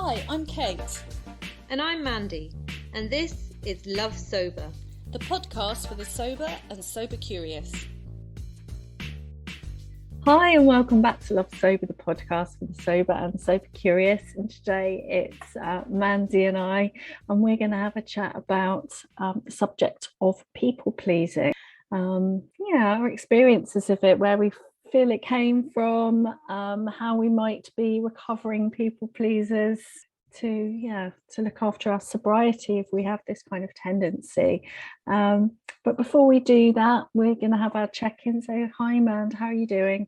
Hi, I'm Kate. And I'm Mandy, and this is Love Sober, the podcast for the sober and sober curious. Hi, and welcome back to Love Sober, the podcast for the sober and sober curious. And today it's Mandy and I, and we're going to have a chat about the subject of people pleasing. Our experiences of it, where we feel it came from, how we might be recovering people pleasers to look after our sobriety if we have this kind of tendency. But before we do that, we're going to have our check-in. So hi, Mand, how are you doing?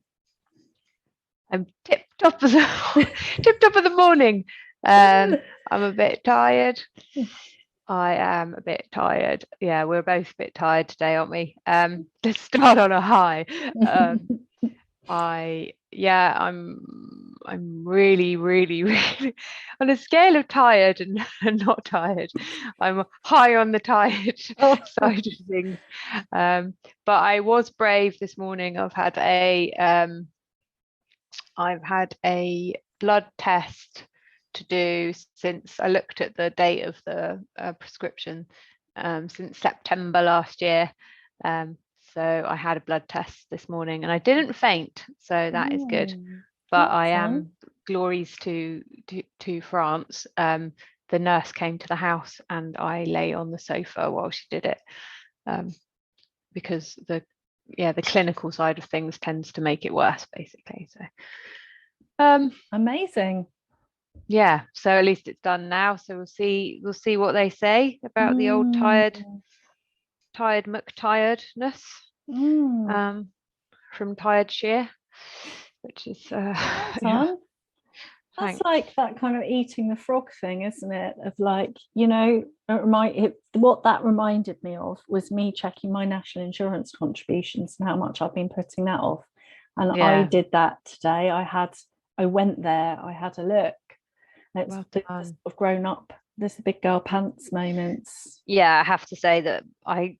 I'm tipped up of the morning. I'm a bit tired. I am a bit tired. Yeah, we're both a bit tired today, aren't we? Let's start on a high. I'm really on a scale of tired and not tired. I'm high on the tired side of things. But I was brave this morning. I've had a blood test to do since I looked at the date of the prescription since September last year. So I had a blood test this morning and I didn't faint, so that is good. But I am glories to France. The nurse came to the house and I lay on the sofa while she did it, because the clinical side of things tends to make it worse, basically. So amazing. Yeah, so at least it's done now, so we'll see what they say about the old tired McTiredness from Tired Shear, which is that's like that kind of eating the frog thing, isn't it? Of like, what that reminded me of was me checking my national insurance contributions and how much I've been putting that off. And I did that today. I went there, I had a look. It's sort of grown up. There's the big girl pants moments. Yeah, I have to say that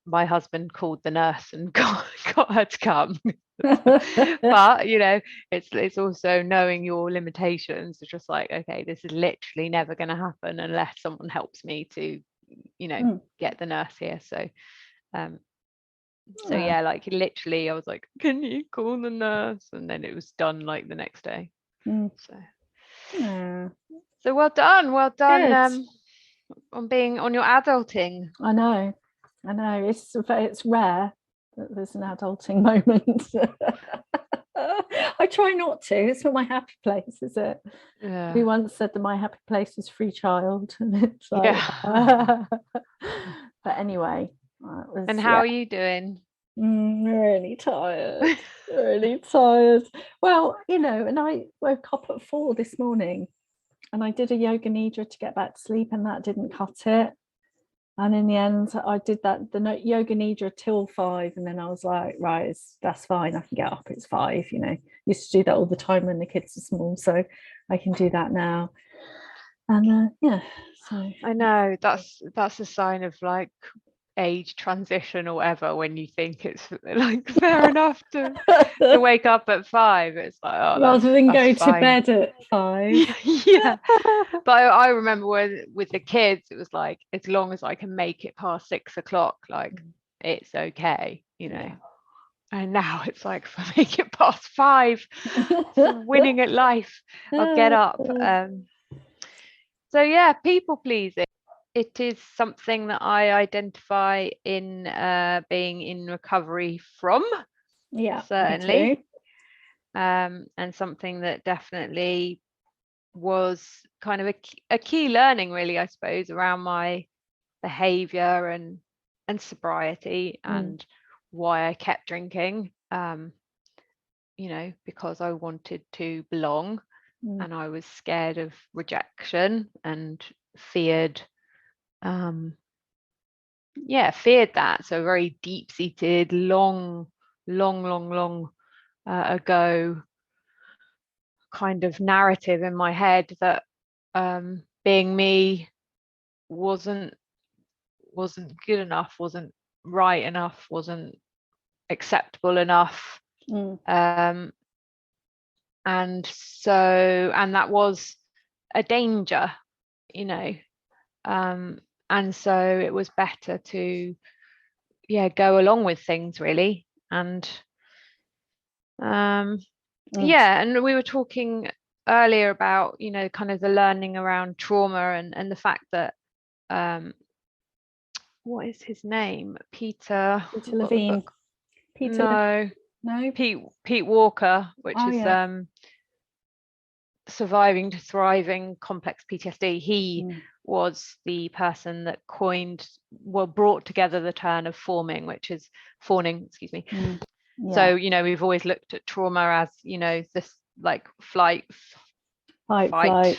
my husband called the nurse and got her to come. But it's also knowing your limitations. It's just like, okay, this is literally never going to happen unless someone helps me to get the nurse here. So like literally I was like, can you call the nurse? And then it was done like the next day. So well done on being on your adulting. I know it's rare that there's an adulting moment. I try not to. It's not my happy place, is it? We once said that my happy place was free child, and it's like but anyway, and how are you doing? Really tired. Well, and I woke up at 4 this morning and I did a yoga nidra to get back to sleep, and that didn't cut it. And in the end, I did the yoga nidra till 5, and then I was like, right, that's fine. I can get up. It's 5. Used to do that all the time when the kids are small, so I can do that now. And so I know that's a sign of like age transition or whatever, when you think it's like fair enough to wake up at 5. It's like, rather than go fine. to bed at 5. Yeah. But I remember with the kids, it was like, as long as I can make it past 6 o'clock, like it's okay, And now it's like, if I make it past 5, winning at life, I'll get up. So people pleasing. It is something that I identify in being in recovery from. Yeah, certainly. And something that definitely was kind of a key learning, really, I suppose, around my behaviour and sobriety and why I kept drinking. Because I wanted to belong, and I was scared of rejection and feared that. So very deep-seated, long ago kind of narrative in my head that being me wasn't good enough, wasn't right enough, wasn't acceptable enough. And that was a danger you know, and so it was better to go along with things really. And and we were talking earlier about, you know, kind of the learning around trauma and the fact that what is his name? Peter Levine. No. Pete Walker, which is Surviving to Thriving Complex PTSD. He was the person that brought together the term of fawning, excuse me. So, you know, we've always looked at trauma as, you know, this like fight, flight,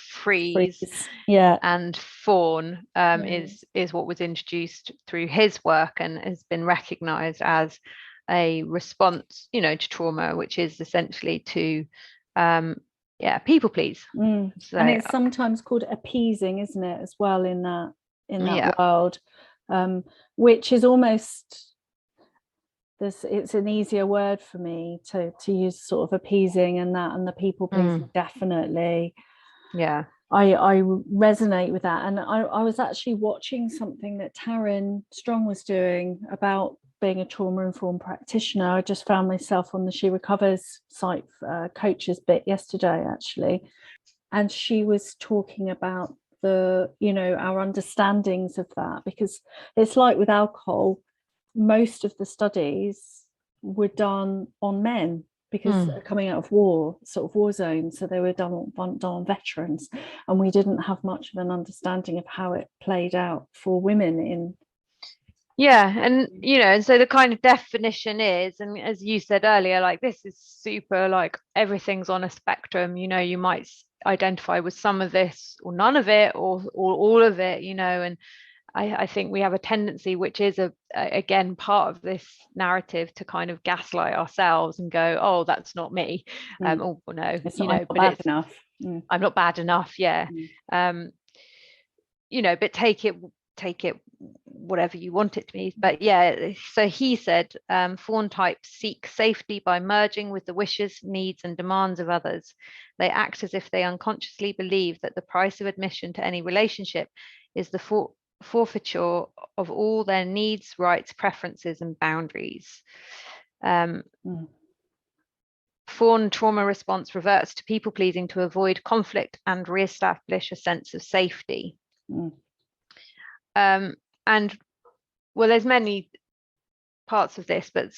freeze. And fawn is what was introduced through his work and has been recognized as a response, you know, to trauma, which is essentially to people please. So, and it's sometimes called appeasing, isn't it, as well, in that world, which is almost it's an easier word for me to use, sort of appeasing and the people pleasing. Definitely, I resonate with that. And I was actually watching something that Taryn Strong was doing about being a trauma-informed practitioner. I just found myself on the She Recovers site coaches bit yesterday, actually, and she was talking about our understandings of that, because it's like with alcohol, most of the studies were done on men because coming out of war zones, so they were done on veterans, and we didn't have much of an understanding of how it played out for women in. And you know, and so the kind of definition is, and as you said earlier, like this is super, like everything's on a spectrum. You know, you might identify with some of this or none of it or all of it, you know. And I think we have a tendency, which is again part of this narrative, to kind of gaslight ourselves and go, oh, that's not me. Oh no, it's not, I'm not bad enough. I'm not bad enough. You know, but take it whatever you want it to be. But so he said, fawn types seek safety by merging with the wishes, needs and demands of others. They act as if they unconsciously believe that the price of admission to any relationship is the forfeiture of all their needs, rights, preferences and boundaries. Fawn trauma response reverts to people pleasing to avoid conflict and re-establish a sense of safety. And well, there's many parts of this, but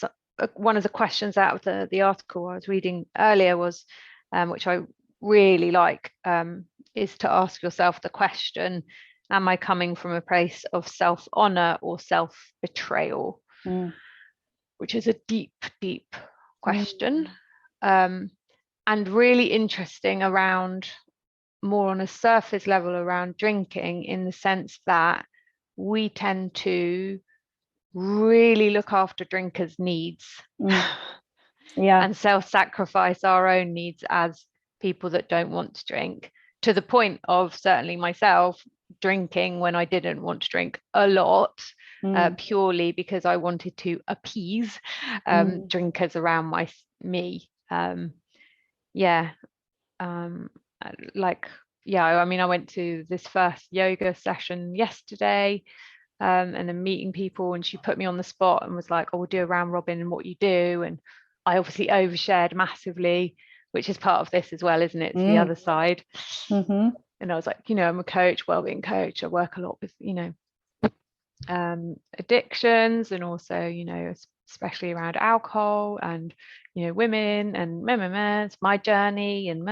one of the questions out of the article I was reading earlier was, which I really like, is to ask yourself the question, am I coming from a place of self-honor or self-betrayal? Which is a deep, deep question, and really interesting around, more on a surface level, around drinking, in the sense that we tend to really look after drinkers' needs and self-sacrifice our own needs as people that don't want to drink, to the point of, certainly myself, drinking when I didn't want to drink a lot, purely because I wanted to appease drinkers around me. I mean, I went to this first yoga session yesterday, and then meeting people, and she put me on the spot and was like, oh, we'll do a round robin and what you do. And I obviously overshared massively, which is part of this as well, isn't it? It's the other side. And I was like, you know, I'm a coach, wellbeing coach. I work a lot with, you know, addictions, and also, you know, especially around alcohol and, you know, women and it's my journey and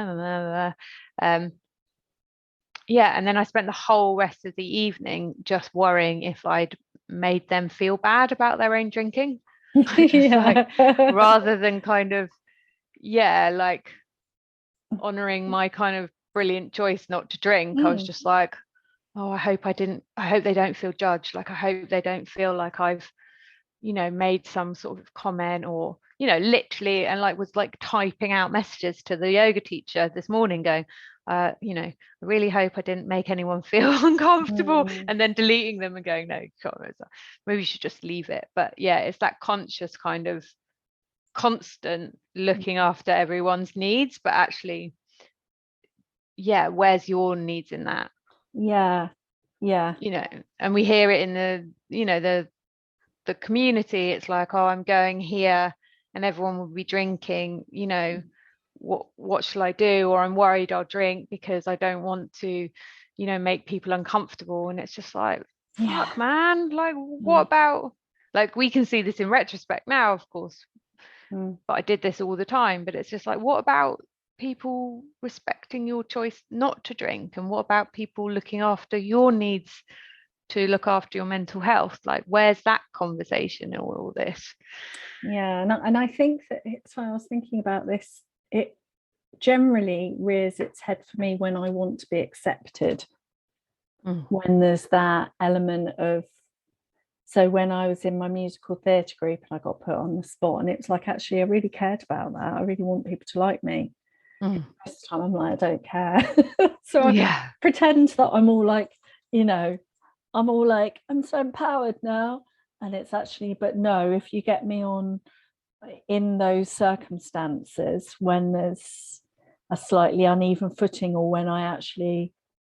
and then I spent the whole rest of the evening just worrying if I'd made them feel bad about their own drinking. Like, rather than kind of like honoring my kind of brilliant choice not to drink. I was just like, oh, I hope they don't feel judged. Like, I hope they don't feel like I've, you know, made some sort of comment, or, you know, literally, and like was like typing out messages to the yoga teacher this morning going, you know, I really hope I didn't make anyone feel uncomfortable, and then deleting them and going, no, maybe you should just leave it. But it's that conscious kind of constant looking after everyone's needs, but actually, where's your needs in that? Yeah. You know, and we hear it in the, you know, the community. It's like, oh, I'm going here and everyone will be drinking, you know, what shall I do? Or I'm worried I'll drink because I don't want to, you know, make people uncomfortable. And it's just like, fuck, man, like, what about, like, we can see this in retrospect now, of course, but I did this all the time. But it's just like, what about people respecting your choice not to drink? And what about people looking after your needs to look after your mental health? Like, where's that conversation in all this? Yeah, and I think that it's why I was thinking about this. It generally rears its head for me when I want to be accepted, when there's that element of, so when I was in my musical theatre group and I got put on the spot, and it was like, actually, I really cared about that. I really want people to like me. This time I'm like, I don't care. So I pretend that I'm all like, you know, I'm all like, I'm so empowered now. And it's actually, but no, if you get me on in those circumstances when there's a slightly uneven footing, or when I actually,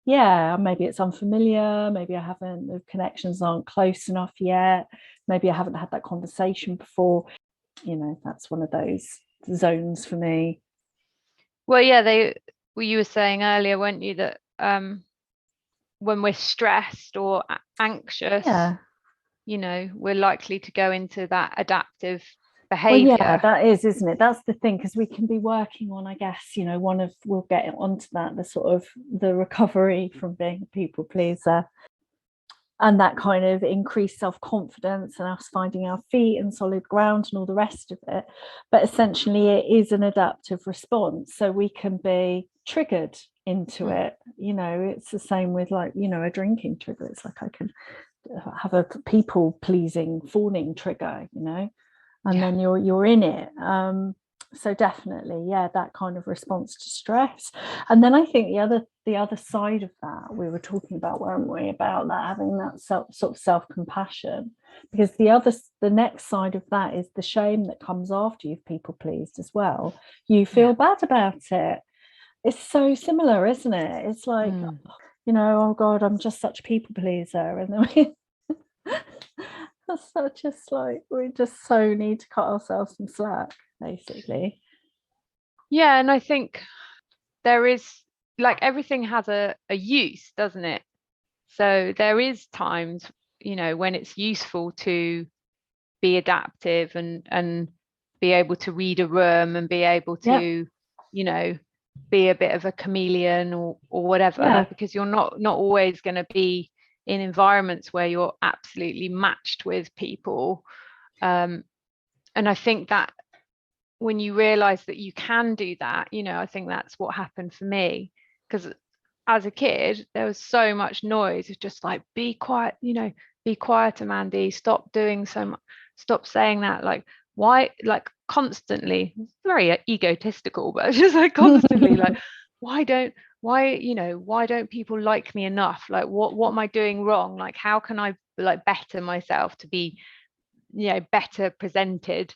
maybe it's unfamiliar, maybe I haven't, the connections aren't close enough yet, maybe I haven't had that conversation before, you know, that's one of those zones for me. Well, you were saying earlier, weren't you, that when we're stressed or anxious, you know, we're likely to go into that adaptive behaviour. Well, that is, isn't it? That's the thing, because we can be working on, I guess, you know, we'll get onto that, the sort of the recovery from being a people pleaser, and that kind of increased self-confidence and us finding our feet and solid ground and all the rest of it. But essentially it is an adaptive response, so we can be triggered into it. You know, it's the same with, like, you know, a drinking trigger. It's like I can have a people pleasing fawning trigger, you know, and then you're in it. So definitely, that kind of response to stress. And then I think the other side of that, we were talking about, weren't we, about that, having that sort of self-compassion, because the next side of that is the shame that comes after you've people pleased as well. You feel bad about it. It's so similar, isn't it? It's like, you know, oh God, I'm just such a people pleaser, and then that's just like, we just so need to cut ourselves some slack, basically. Yeah, and I think there is, like, everything has a use, doesn't it? So there is times, you know, when it's useful to be adaptive and be able to read a room and be able to, you know, be a bit of a chameleon or whatever, because you're not always going to be in environments where you're absolutely matched with people. And I think that when you realize that you can do that, you know, I think that's what happened for me, because as a kid there was so much noise. It's just like, be quiet, you know, be quieter, Mandy, stop doing so much, stop saying that, like, why, like, constantly, very egotistical, but just like constantly like, why don't people like me enough? Like, what am I doing wrong? Like, how can I, like, better myself to be, you know, better presented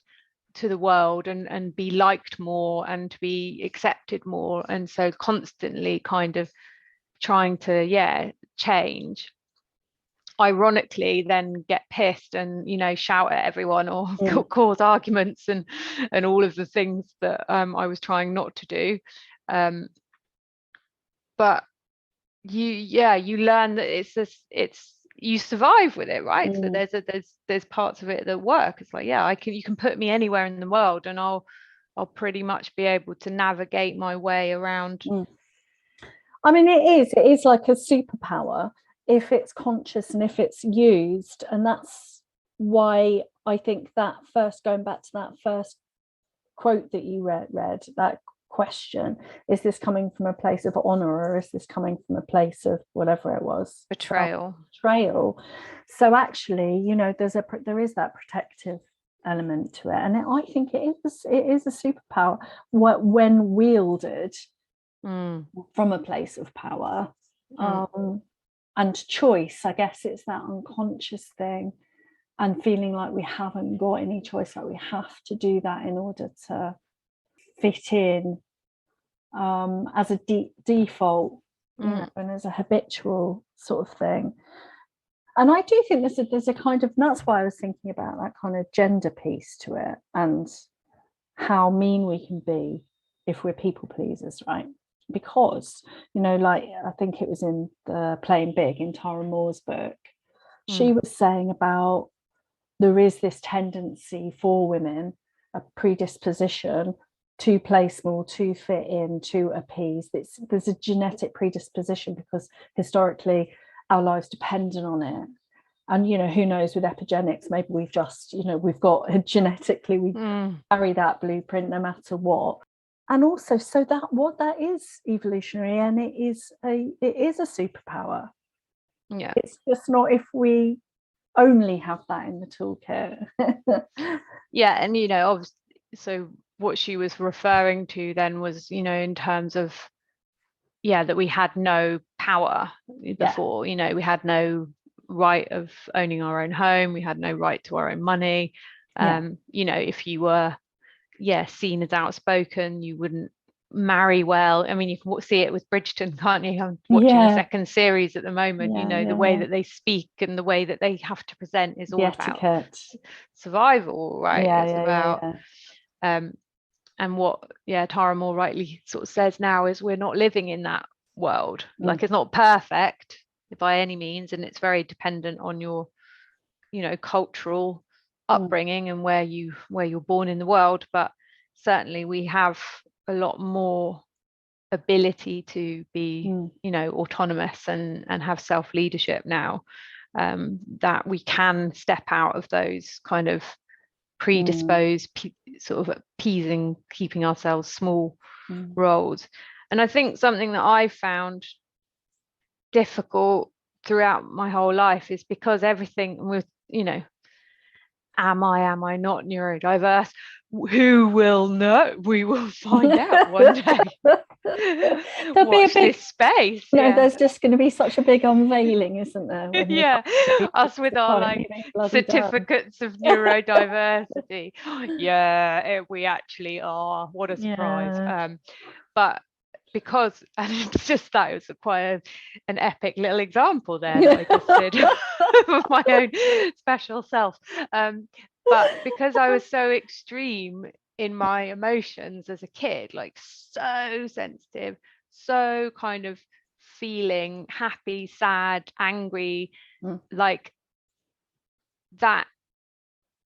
to the world and be liked more and to be accepted more? And so constantly kind of trying to change, ironically then get pissed and, you know, shout at everyone or cause arguments and all of the things that I was trying not to do. But you learn that it's you survive with it, right? So there's parts of it that work. It's like, you can put me anywhere in the world and I'll pretty much be able to navigate my way around. I mean, it is like a superpower if it's conscious and if it's used. And that's why I think that first, going back to that first quote that you read, that question, is this coming from a place of honor, or is this coming from a place of whatever it was, betrayal? So actually, you know, there is that protective element to it, and I think it is a superpower when wielded from a place of power and choice. I guess it's that unconscious thing, and feeling like we haven't got any choice, like we have to do that in order to fit in as a default and as a habitual sort of thing. And I do think there's a kind of, and that's why I was thinking about that kind of gender piece to it, and how mean we can be if we're people pleasers, right? Because, like I think it was in the Playing Big in Tara Mohr's book, she was saying about there is this tendency for women, a predisposition to play small, to fit in, to appease. There's a genetic predisposition because historically our lives depended on it. And who knows, with epigenetics, maybe we've just we've got genetically, we carry that blueprint no matter what. And also, so that is evolutionary, and it is a superpower. Yeah, it's just not if we only have that in the toolkit. yeah. And obviously, so what she was referring to then was in terms of that we had no power before. We had no right of owning our own home, we had no right to our own money. If you were seen as outspoken, you wouldn't marry well. I mean, you can see it with Bridgerton, can't you? I'm watching the second series at the moment. The way that they speak and the way that they have to present is all about survival, right? It's about and what Tara Mohr rightly sort of says now is we're not living in that world. Like, it's not perfect by any means, and it's very dependent on your cultural upbringing and where you're born in the world. But certainly we have a lot more ability to be autonomous and have self-leadership now, that we can step out of those kind of predisposed sort of appeasing, keeping ourselves small roles. And I think something that I found difficult throughout my whole life is because everything with am I not neurodiverse? Who will know? We will find out one day. There'll Watch be a big this space. There's just going to be such a big unveiling, isn't there? Us with our certificates of neurodiversity. We actually are. What a surprise. But because, and it's just that it was quite an epic little example there that I just did of my own special self. But because I was so extreme in my emotions as a kid, like so sensitive, so kind of feeling happy, sad, angry, like that,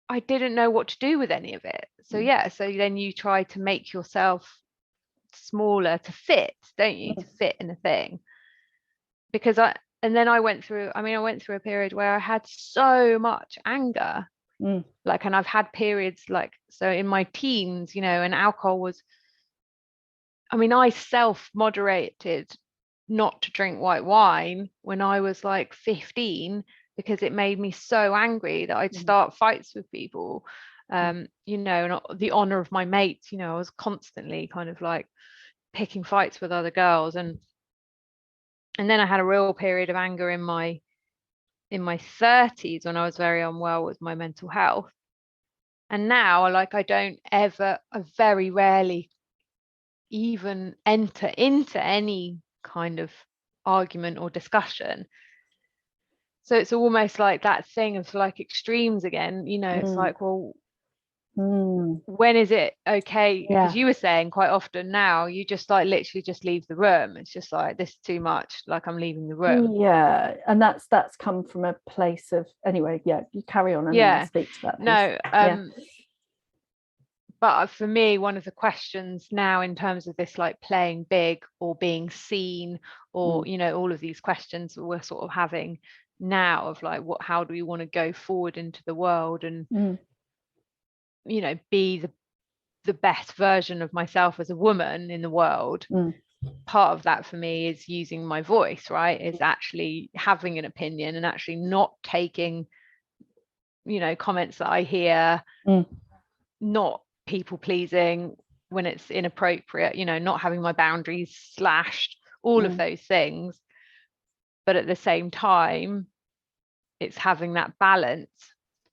I didn't know what to do with any of it. So so then you try to make yourself smaller to fit, don't you, to fit in a thing. Because I went through a period where I had so much anger, like, and I've had periods like, so in my teens, and alcohol was, I self-moderated not to drink white wine when I was like 15 because it made me so angry that I'd start fights with people, and the honor of my mates, I was constantly kind of like picking fights with other girls. And then I had a real period of anger in my 30s when I was very unwell with my mental health. And now, like, I very rarely even enter into any kind of argument or discussion. So it's almost like that thing of like extremes again, it's like, well, when is it okay? Because you were saying quite often now you just like literally just leave the room. It's just like, this is too much, like I'm leaving the room. And that's come from a place of, anyway, you carry on and then I'll speak to that piece. But for me, one of the questions now in terms of this, like playing big or being seen, or all of these questions we're sort of having now of like, how do we want to go forward into the world and be the best version of myself as a woman in the world. Part of that for me is using my voice, right? Is actually having an opinion and actually not taking comments that I hear, not people pleasing when it's inappropriate, not having my boundaries slashed, all of those things. But at the same time, it's having that balance.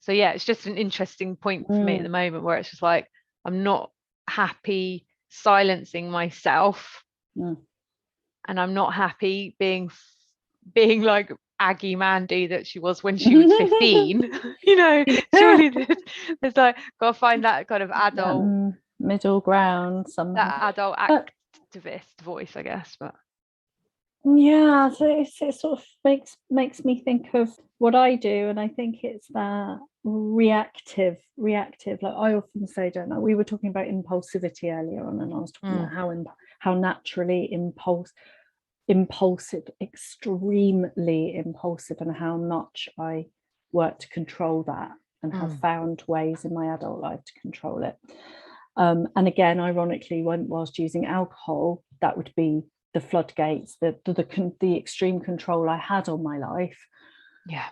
So it's just an interesting point for me at the moment where it's just like, I'm not happy silencing myself and I'm not happy being like Aggie Mandy that she was when she was 15. Surely there's like, gotta find that kind of adult, that middle ground somehow. That adult activist voice, I guess. But yeah, so it sort of makes me think of what I do, and I think it's that reactive. Like I often say, don't know, we were talking about impulsivity earlier on, and I was talking about how naturally impulsive, extremely impulsive, and how much I work to control that, and have found ways in my adult life to control it. And again, ironically, whilst using alcohol, that would be the floodgates, the extreme control I had on my life. Yeah.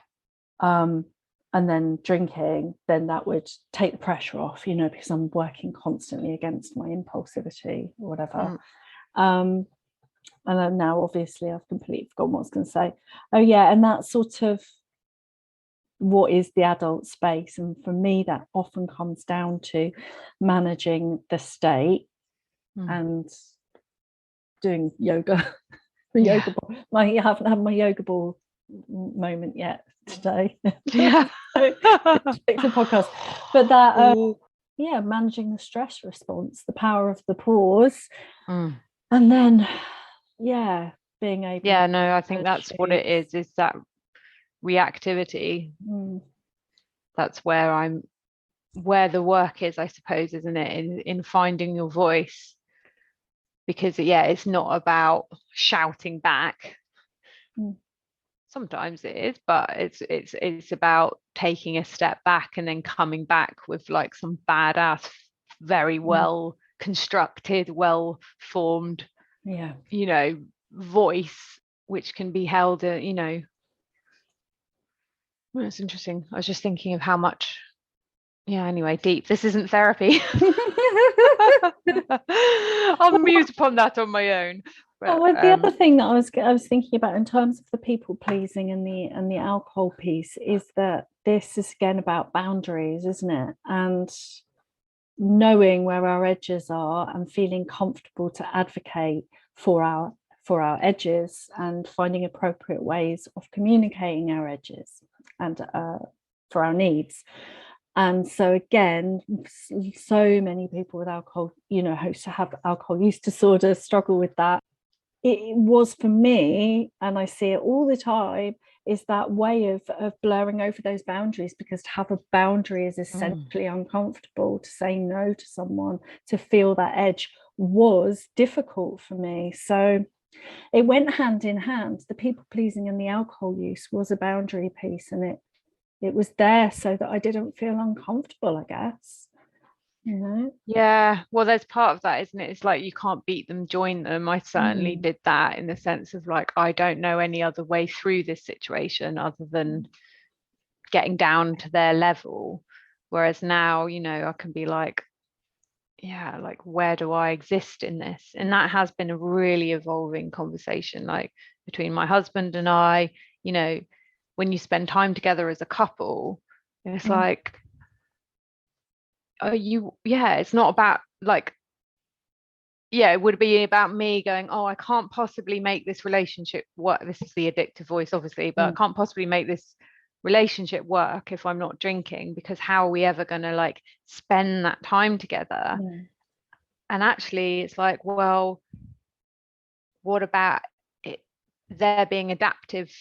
And then drinking, then that would take the pressure off, because I'm working constantly against my impulsivity or whatever. And then now, obviously, I've completely forgotten what I was going to say. Oh, yeah, and that's sort of what is the adult space. And for me, that often comes down to managing the state and doing yoga. Yoga ball. I haven't had my yoga ball moment yet today. Yeah. The podcast. But that, managing the stress response, the power of the pause. And then, being able I think that's what it is that reactivity. That's where the work is, I suppose, isn't it, in finding your voice, because it's not about shouting back. Sometimes it is, but it's about taking a step back and then coming back with like some badass, very well constructed, well formed voice, which can be held well, it's interesting. I was just thinking of how much anyway, deep. This isn't therapy. I'll muse upon that on my own. But, the other thing that I was thinking about in terms of the people pleasing and the alcohol piece is that this is again about boundaries, isn't it? And knowing where our edges are and feeling comfortable to advocate for our edges, and finding appropriate ways of communicating our edges and for our needs. And so again, so many people with alcohol, who have alcohol use disorder, struggle with that. It was for me, and I see it all the time, is that way of blurring over those boundaries, because to have a boundary is essentially uncomfortable. To say no to someone, to feel that edge, was difficult for me. So it went hand in hand. The people pleasing and the alcohol use was a boundary piece, and it was there so that I didn't feel uncomfortable, I guess. Yeah, well, there's part of that, isn't it? It's like you can't beat them, join them. I certainly did that, in the sense of like, I don't know any other way through this situation other than getting down to their level. Whereas now, I can be like, like, where do I exist in this? And that has been a really evolving conversation, like between my husband and I. When you spend time together as a couple, it's like, it's not about like, it would be about me going, I can't possibly make this relationship work. This is the addictive voice, obviously, but I can't possibly make this relationship work if I'm not drinking, because how are we ever going to like spend that time together? And actually it's like, well, what about it there being adaptive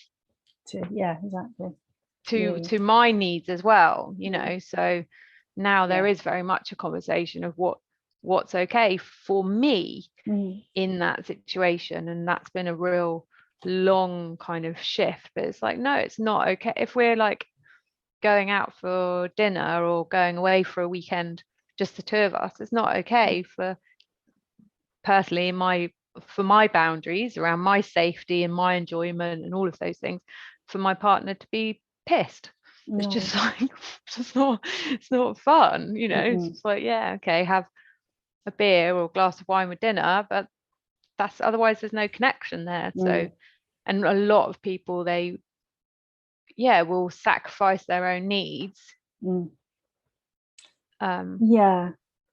to exactly to my needs as well, so now there is very much a conversation of what's okay for me in that situation. And that's been a real long kind of shift. But it's like, no, it's not okay if we're like going out for dinner or going away for a weekend, just the two of us. It's not okay for personally for my boundaries around my safety and my enjoyment and all of those things, for my partner to be pissed. It's just like, it's not fun, It's just like, okay, have a beer or a glass of wine with dinner, but that's otherwise there's no connection there. So, and a lot of people, they will sacrifice their own needs. And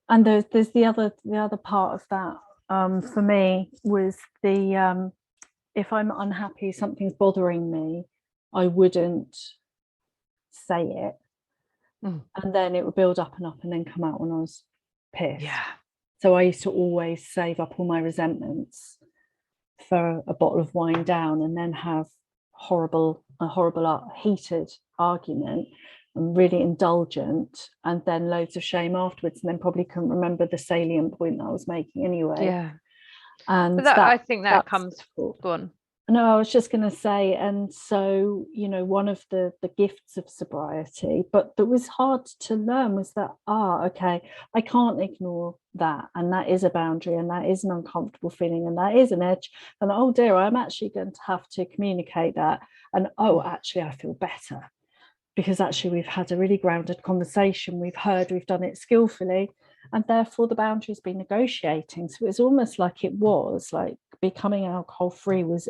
there's the other part of that, for me, was the if I'm unhappy, something's bothering me, I wouldn't say it. And then it would build up and up and then come out when I was pissed. Yeah. So I used to always save up all my resentments for a bottle of wine down, and then have a horrible heated argument and really indulgent, and then loads of shame afterwards, and then probably couldn't remember the salient point that I was making anyway. Yeah. And But I think that comes difficult. Go on. No, I was just going to say, and so, you know, one of the gifts of sobriety, but that was hard to learn, was that, okay, I can't ignore that, and that is a boundary, and that is an uncomfortable feeling, and that is an edge, and oh dear, I'm actually going to have to communicate that, and actually I feel better, because actually we've had a really grounded conversation, we've done it skillfully, and therefore the boundary's been negotiating. So it's almost like it was like becoming alcohol free was,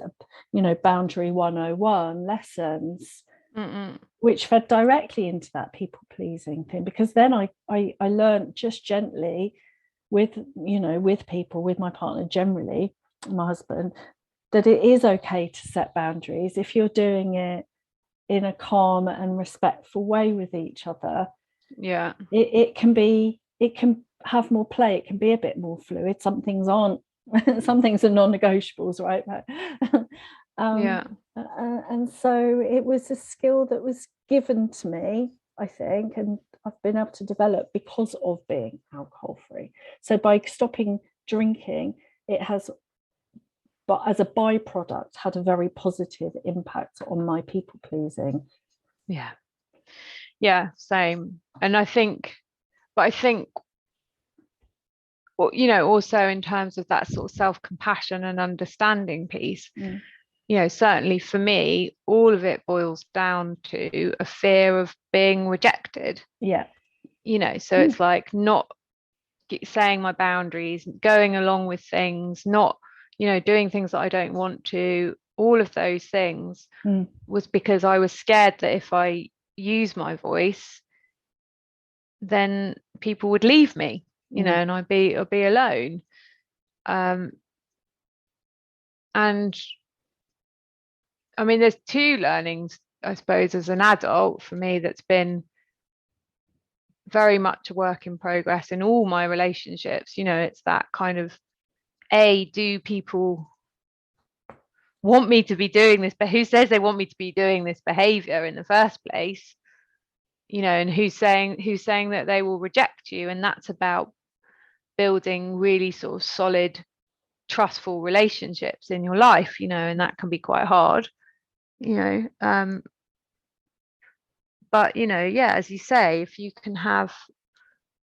you know, boundary 101 lessons, which fed directly into that people pleasing thing, because then I learned just gently with people, with my partner generally, my husband, that it is okay to set boundaries if you're doing it in a calm and respectful way with each other. Yeah, it can have more play, it can be a bit more fluid. Some things are non-negotiables, right? And so it was a skill that was given to me, I think, and I've been able to develop because of being alcohol free. So by stopping drinking, it has, but as a byproduct, had a very positive impact on my people pleasing. Yeah, same. And I think, well, you know, also in terms of that sort of self-compassion and understanding piece, you know, certainly for me, all of it boils down to a fear of being rejected. Yeah. You know, so it's like not saying my boundaries, going along with things, not, you know, doing things that I don't want to, all of those things was because I was scared that if I use my voice, then people would leave me, you know, and I'd be alone. And I mean, there's two learnings, I suppose, as an adult for me that's been very much a work in progress in all my relationships. You know, it's that kind of, do people want me to be doing this, but who says they want me to be doing this behavior in the first place? You know, and who's saying that they will reject you? And that's about building really sort of solid, trustful relationships in your life, you know, and that can be quite hard, you know. But, you know, yeah, as you say, if you can have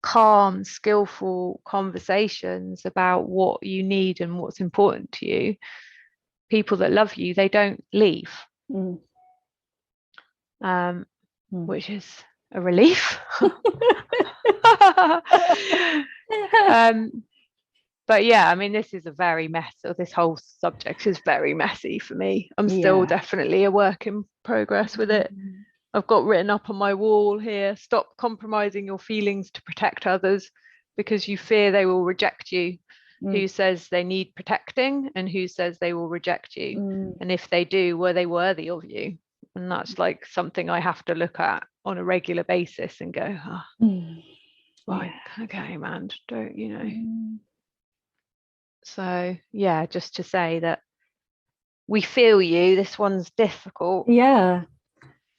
calm, skillful conversations about what you need and what's important to you, people that love you, they don't leave. Which is a relief. But yeah, I mean, this is a very this whole subject is very messy for me. I'm still definitely a work in progress with it. I've got written up on my wall here, stop compromising your feelings to protect others because you fear they will reject you. Who says they need protecting, and who says they will reject you? And if they do, were they worthy of you? And that's like something I have to look at on a regular basis and go, right, okay, man, don't, you know. So yeah, just to say that we feel you, this one's difficult. Yeah,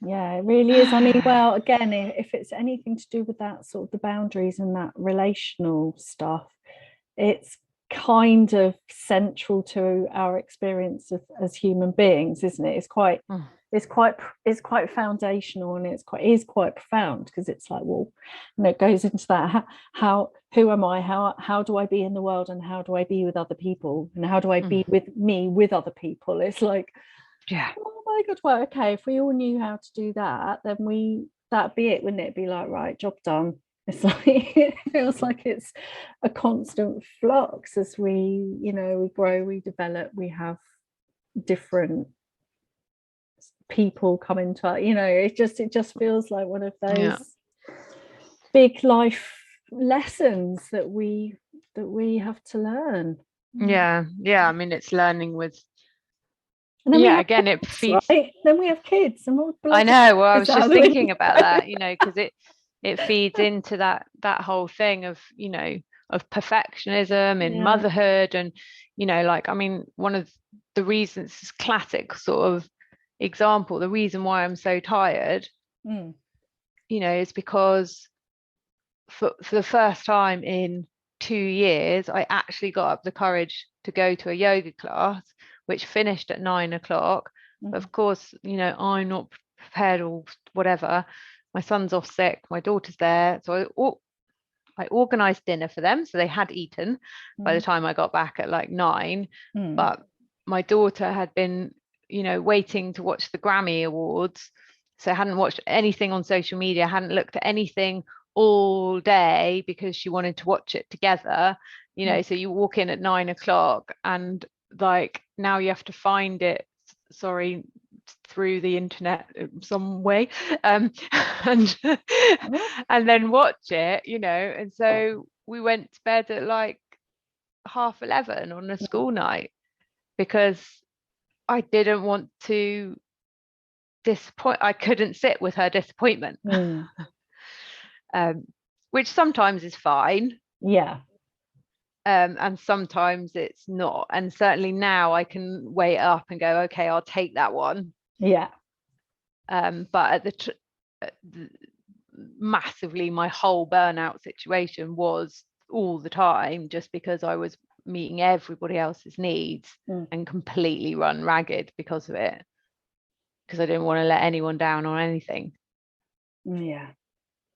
it really is. I mean, well, again, if it's anything to do with that sort of the boundaries and that relational stuff, it's kind of central to our experience as human beings, isn't it? It's quite foundational, and is quite profound, because it's like, well, you know, it goes into that, who am I, how do I be in the world, and how do I be with other people, and how do I be with other people? It's like, oh my god, well, okay, if we all knew how to do that, then that'd be it, wouldn't it? Be like, right, job done. It's like, it feels like it's a constant flux as we, you know, we grow, we develop, we have different people come into our, you know, it just feels like one of those big life lessons that we have to learn. I mean, it's learning with And then again, it feeds. Right? Then we have kids, and I know. Well, I was just thinking about that, because it feeds into that whole thing of, of perfectionism in motherhood, and one of the reasons, this classic sort of example, the reason why I'm so tired, is because for the first time in 2 years, I actually got up the courage to go to a yoga class, which finished at 9 o'clock. But of course, I'm not prepared or whatever. My son's off sick, my daughter's there. So I organised dinner for them. So they had eaten by the time I got back at like 9. But my daughter had been, waiting to watch the Grammy Awards. So I hadn't watched anything on social media, hadn't looked at anything all day because she wanted to watch it together. So you walk in at 9 o'clock and like now you have to find it, through the internet some way, and then watch it, and so we went to bed at like 11:30 on a school night because I didn't want to I couldn't sit with her disappointment. Which sometimes is fine, and sometimes it's not, and certainly now I can weigh it up and go, okay, I'll take that one. But at massively, my whole burnout situation was all the time just because I was meeting everybody else's needs and completely run ragged because of it, because I didn't want to let anyone down on anything.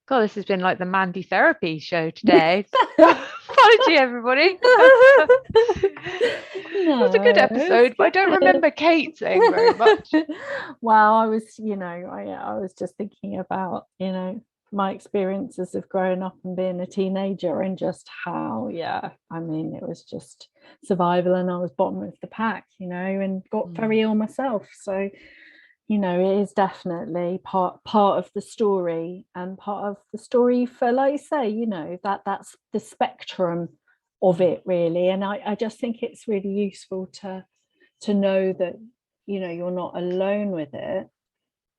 God, this has been like the Mandy therapy show today. Apology, everybody. It was a good episode, but I don't remember Kate saying very much. Well, I was, I was just thinking about, my experiences of growing up and being a teenager, and just how, it was just survival, and I was bottom of the pack, and got very ill myself. So, it is definitely part of the story, and part of the story for, like you say, that's the spectrum of it, really. And I just think it's really useful to know that, you're not alone with it,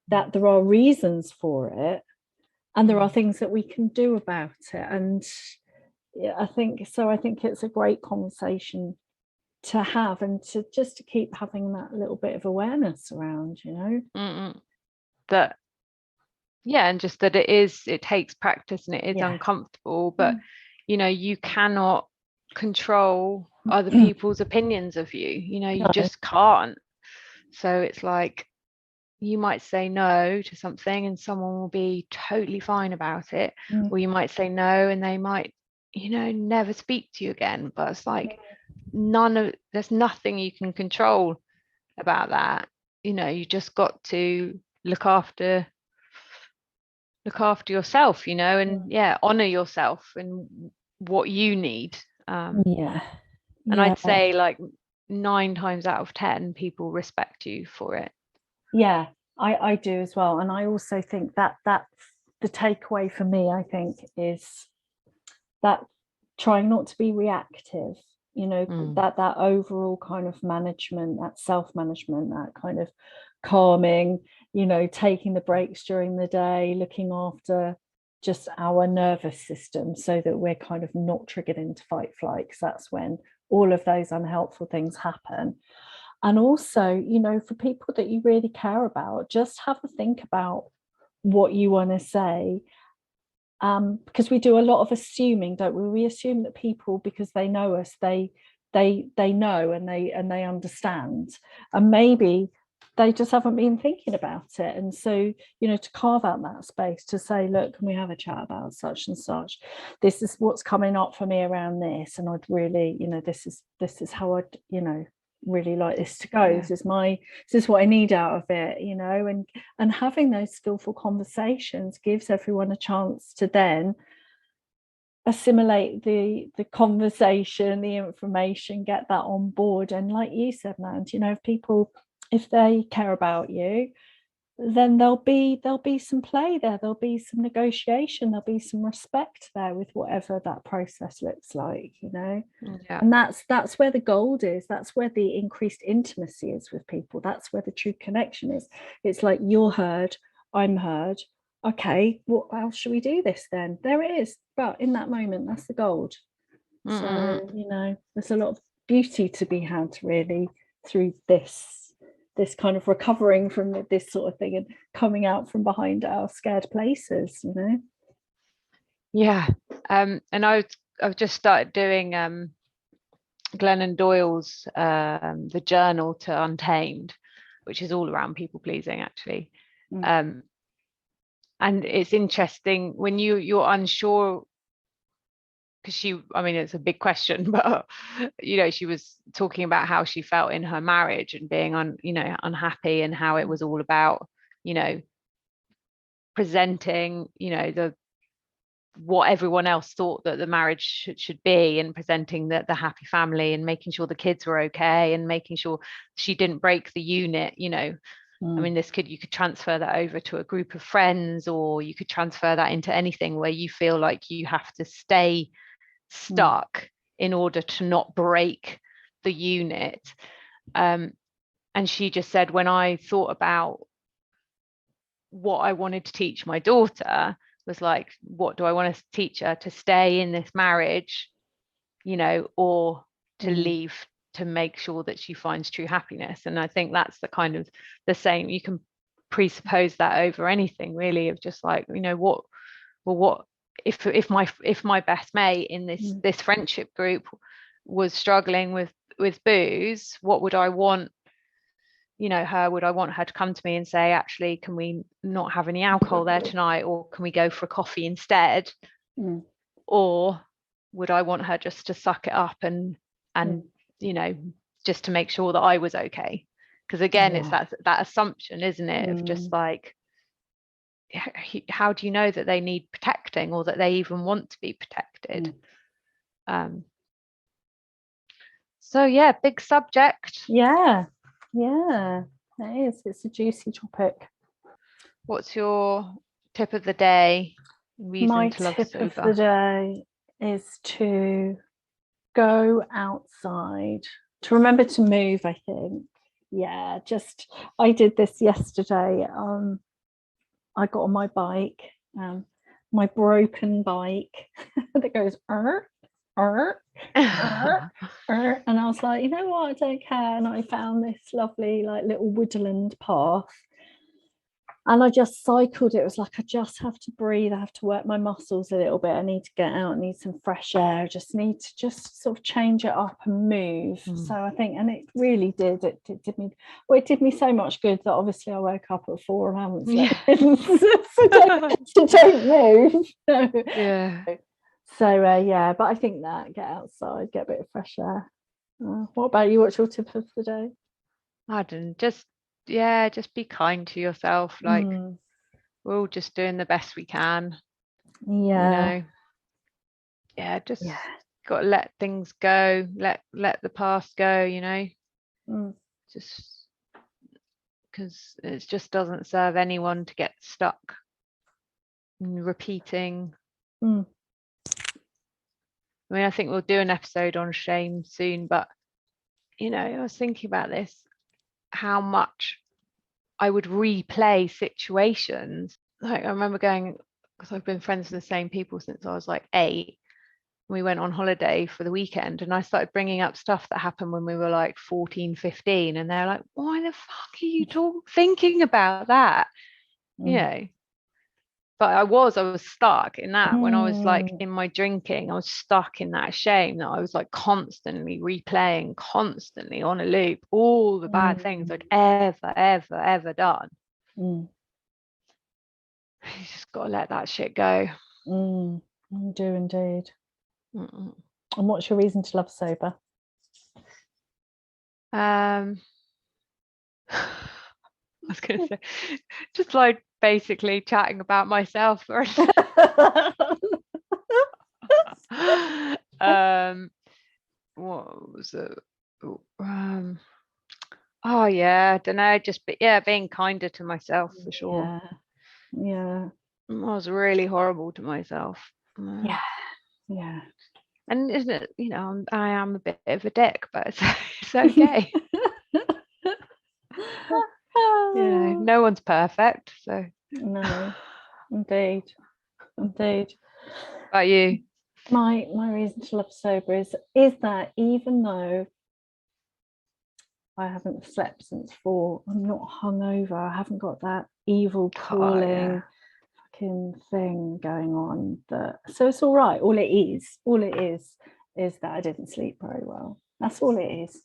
that there are reasons for it, and there are things that we can do about it. And I think it's a great conversation to have, and to keep having that little bit of awareness around, that and just that it takes practice, and it is uncomfortable, but you cannot control other people's opinions of you, you just can't. So it's like you might say no to something and someone will be totally fine about it, or you might say no and they might never speak to you again. But it's like there's nothing you can control about that. You just got to look after yourself, and honor yourself and what you need. And I'd say like 9 times out of 10 people respect you for it. I do as well. And I also think that the takeaway for me, I think, is that trying not to be reactive, that overall kind of management, that self-management, that kind of calming, taking the breaks during the day, looking after just our nervous system so that we're kind of not triggered into fight flight, because that's when all of those unhelpful things happen. And also, for people that you really care about, just have a think about what you want to say, because we do a lot of assuming, don't we? We assume that people, because they know us, they know and they understand, and maybe they just haven't been thinking about it. And so, to carve out that space to say, look, can we have a chat about such and such? This is what's coming up for me around this, and I'd really, this is how I'd, really like this to go. This is what I need out of it, and having those skillful conversations gives everyone a chance to then assimilate the conversation, the information, get that on board. And like you said, Mandy, if they care about you, then there'll be some play there, there'll be some negotiation, there'll be some respect there with whatever that process looks like, you know. Yeah. And that's where the gold is, that's where the increased intimacy is with people, that's where the true connection is. It's like, you're heard, I'm heard, okay, how should we do this then? There it is. But in that moment, that's the gold. So, you know, there's a lot of beauty to be had really through this kind of recovering from this sort of thing and coming out from behind our scared places, you know. Yeah. And I've just started doing Glennon Doyle's the journal to Untamed, which is all around people pleasing actually. And it's interesting when you're unsure, because it's a big question, but you know, she was talking about how she felt in her marriage and being unhappy, and how it was all about, you know, presenting, you know, what everyone else thought that the marriage should be, and presenting the happy family, and making sure the kids were okay, and making sure she didn't break the unit, you know. I mean, you could transfer that over to a group of friends, or you could transfer that into anything where you feel like you have to stay stuck in order to not break the unit. And she just said, when I thought about what I wanted to teach my daughter, was like, what do I want to teach her? To stay in this marriage, you know, or to leave, to make sure that she finds true happiness. And I think that's the kind of the same, you can presuppose that over anything really, of just like, you know, what if my best mate in this friendship group was struggling with booze, what would I want, you know, would I want her to come to me and say, actually, can we not have any alcohol there tonight, or can we go for a coffee instead? Or would I want her just to suck it up and you know, just to make sure that I was okay? Because again, it's that assumption, isn't it, of just like, how do you know that they need protecting, or that they even want to be protected? So yeah, big subject. Yeah, it is. It's a juicy topic. What's your tip of the day? My tip of the day is to go outside, to remember to move, I think. Yeah, I did this yesterday. I got on my bike, my broken bike that goes and I was like, you know what, I don't care. And I found this lovely like little woodland path, and I just cycled. It was like, I just have to breathe, I have to work my muscles a little bit, I need to get out, I need some fresh air, I just need to just sort of change it up and move. So I think, and it really did, it did me so much good that obviously I woke up at 4 and I so don't move. So but I think that get outside, get a bit of fresh air. What about you? What's your tip of the day? I don't, just be kind to yourself. Like, we're all just doing the best we can. You know, got to let things go, let the past go, you know. Just because it just doesn't serve anyone to get stuck in repeating. I mean, I think we'll do an episode on shame soon, but you know, I was thinking about this, how much I would replay situations. Like, I remember going, because I've been friends with the same people since I was like 8. We went on holiday for the weekend, and I started bringing up stuff that happened when we were like 14, 15, and they're like, why the fuck are you thinking about that? You know. But I was stuck in that when I was like in my drinking. I was stuck in that shame that I was like constantly replaying, constantly on a loop, all the bad things I'd ever done. You just got to let that shit go. You do indeed. And what's your reason to love sober? I was gonna say, just like basically chatting about myself. What was it? Oh yeah, I don't know, being kinder to myself for sure. Yeah. I was really horrible to myself. Yeah. And isn't it, I am a bit of a dick, but it's okay. No one's perfect, so. No, indeed. About you? My reason to love sober is that even though I haven't slept since 4, I'm not hungover. I haven't got that evil crawling fucking thing going on. So it's all right. All it is that I didn't sleep very well. That's all it is.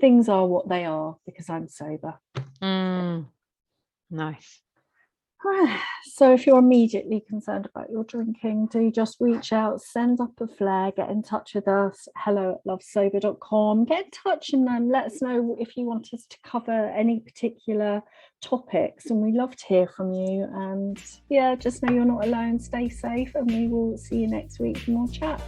Things are what they are because I'm sober. Nice. So if you're immediately concerned about your drinking, do just reach out, send up a flare, get in touch with us, hello@lovesober.com. Get in touch and let us know if you want us to cover any particular topics, and we love to hear from you. And just know you're not alone. Stay safe, and we will see you next week for more chat.